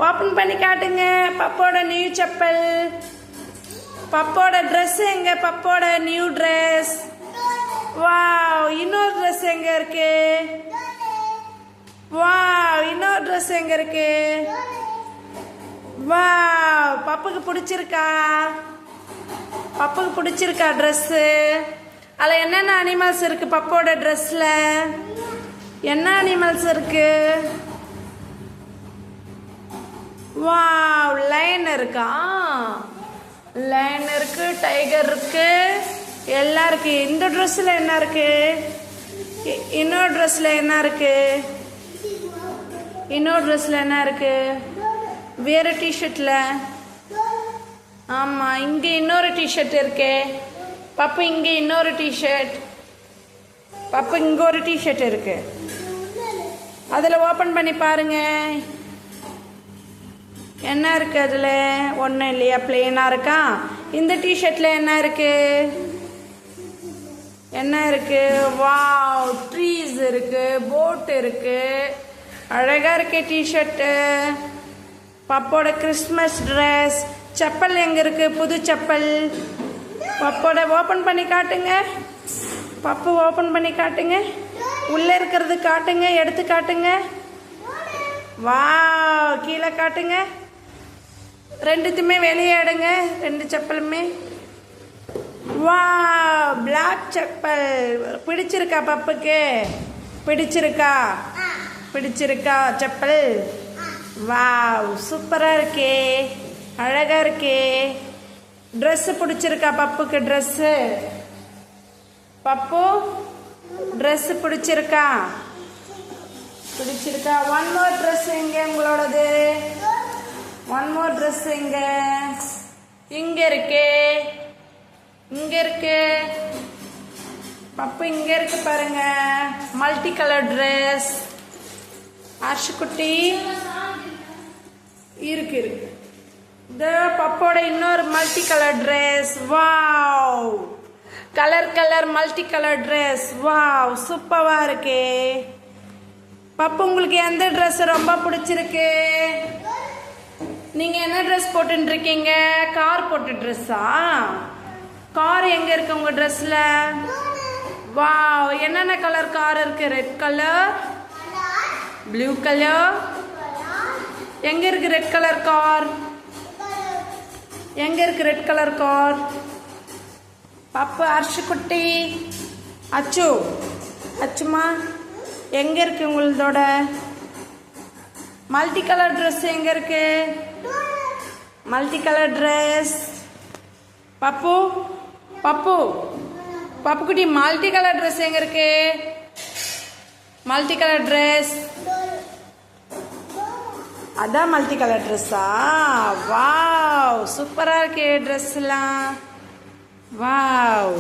Open பண்ணி காட்டுங்க. பப்போட new chappal. பப்போட dress எங்க? பப்போட நியூ ட்ரெஸ். வாவ், இன்னொரு ட்ரெஸ் எங்க இருக்கு? வாவ், இன்னொரு ட்ரெஸ் எங்க இருக்கு? வாவ், பப்புக்கு பிடிச்சிருக்கா? பப்புக்கு பிடிச்சிருக்கா ட்ரெஸ்ஸு? அதில் என்னென்ன அனிமல்ஸ் இருக்கு பப்போட ட்ரெஸ்ல? என்ன அனிமல்ஸ் இருக்கு? வாவ், லைன் இருக்கா? லைன் இருக்கு, டைகர் இருக்கு, எல்லாம் இருக்கு. இந்த ட்ரெஸ்ல என்ன இருக்கு? இன்னொரு ட்ரெஸ்ல என்ன இருக்கு? இன்னொரு ட்ரெஸ்ல என்ன இருக்கு? வேற டிஷர்ட்ல. ஆமா, இங்க இன்னொரு டிஷர்ட் இருக்கு. பப்பு இங்க இன்னொரு டிஷர்ட். பப்பு இங்க ஒரு டிஷர்ட் இருக்கு. அதுல ஓபன் பண்ணி பாருங்க. என்ன இருக்கு அதுல? ஒன்றும் இல்லையா, பிளெயினா இருக்கா? இந்த டிஷர்ட்ல என்ன இருக்கு? என்ன இருக்கு? வாவ், ட்ரீஸ் இருக்கு, போட் இருக்கு, அழகா இருக்கு டிஷர்ட்டு. பப்போட கிறிஸ்மஸ் ட்ரெஸ். செப்பல் எங்க இருக்கு? புது செப்பல். பப்போட ஓபன் பண்ணி காட்டுங்க. பப்பு ஓபன் பண்ணி காட்டுங்க. உள்ள இருக்கிறது காட்டுங்க, எடுத்து காட்டுங்க. வாவ், கீழே காட்டுங்க. ரெண்டுத்துமே வெளியே எடுங்க, ரெண்டு செப்பலுமே. Wow, black chappal. பிடிச்சிருக்கா பப்புக்கு? பிடிச்சிருக்கா? பிடிச்சிருக்கா செப்பல்? வாவ், சூப்பரா இருக்கே, அழகா இருக்கே. ட்ரெஸ் பிடிச்சிருக்கா பப்புக்கு? ட்ரெஸ்ஸு பப்பு ட்ரெஸ் பிடிச்சிருக்கா? பிடிச்சிருக்கா? ஒன் மோர் ட்ரெஸ் எங்க உங்களோடது? ஒன் மோர் ட்ரெஸ் எங்க? இங்க இருக்கு, இங்க இருக்கு. பப்பு இங்க இருக்கு பாருங்க, மல்டி கலர் ட்ரெஸ். ஆஷுக்குட்டி இருக்கு இருக்கு. இந்த பப்போட இன்னொரு multi colour dress. Wow, colour colour multi colour dress. Wow, சூப்பரா இருக்கே. பப்பு உங்களுக்கு எந்த ட்ரெஸ் ரொம்ப பிடிச்சிருக்கு? நீங்க என்ன ட்ரெஸ் போட்டு இருக்கீங்க? கார் போட்டு ட்ரெஸ்ஸா? கார் எங்க இருக்கு உங்க ட்ரெஸ்ல? வாவ், என்னென்ன கலர் கார் இருக்கு? Red colour, blue colour. எங்க இருக்கு ரெட் கலர் கார்? எங்க இருக்கு ரெட் கலர் கார்? பப்பு, அர்ஷுக்குட்டி, அச்சு, அச்சுமா எங்க இருக்கு உங்களோட மல்டி கலர் ட்ரெஸ்? எங்க இருக்கு மல்டி கலர் ட்ரெஸ்? பப்பு, பப்பு, பப்புக்குட்டி, மல்டி கலர் ட்ரெஸ் எங்க இருக்கு? மல்டி கலர் ட்ரெஸ் அதான் மல்டி கலர் ட்ரெஸ்ஸா? வாவ், சூப்பரா இருக்கே ட்ரெஸ்லாம். வாவ்.